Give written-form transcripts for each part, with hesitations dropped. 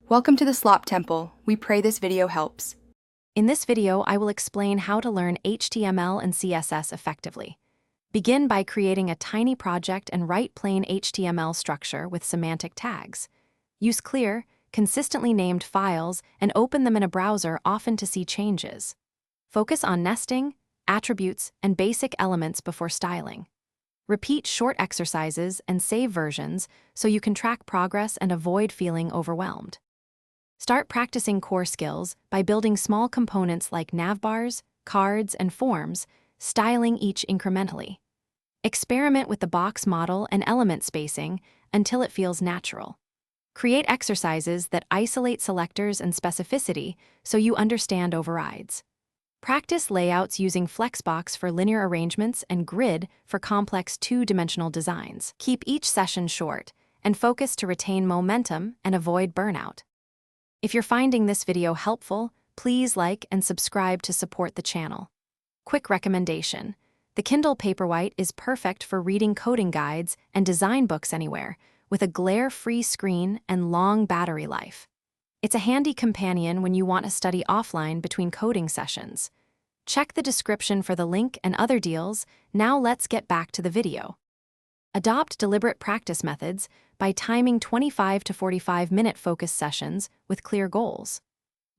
Welcome to the Slop Temple. We pray this video helps. In this video, I will explain how to learn HTML and CSS effectively. Begin by creating a tiny project and write plain HTML structure with semantic tags. Use clear, consistently named files and open them in a browser often to see changes. Focus on nesting, attributes, and basic elements before styling. Repeat short exercises and save versions so you can track progress and avoid feeling overwhelmed. Start practicing core skills by building small components like navbars, cards, and forms, styling each incrementally. Experiment with the box model and element spacing until it feels natural. Create exercises that isolate selectors and specificity so you understand overrides. Practice layouts using Flexbox for linear arrangements and Grid for complex two-dimensional designs. Keep each session short and focus to retain momentum and avoid burnout. If you're finding this video helpful, please like and subscribe to support the channel. Quick recommendation: the Kindle Paperwhite is perfect for reading coding guides and design books anywhere, with a glare-free screen and long battery life. It's a handy companion when you want to study offline between coding sessions. Check the description for the link and other deals. Now let's get back to the video. Adopt deliberate practice methods by timing 25 to 45-minute focus sessions with clear goals.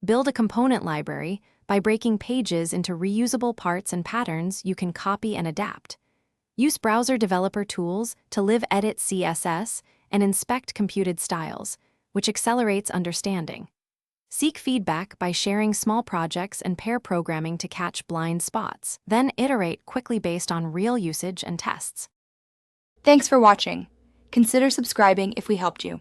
Build a component library by breaking pages into reusable parts and patterns you can copy and adapt. Use browser developer tools to edit CSS and inspect computed styles, which accelerates understanding. Seek feedback by sharing small projects and pair programming to catch blind spots. Then iterate quickly based on real usage and tests. Thanks for watching. Consider subscribing if we helped you.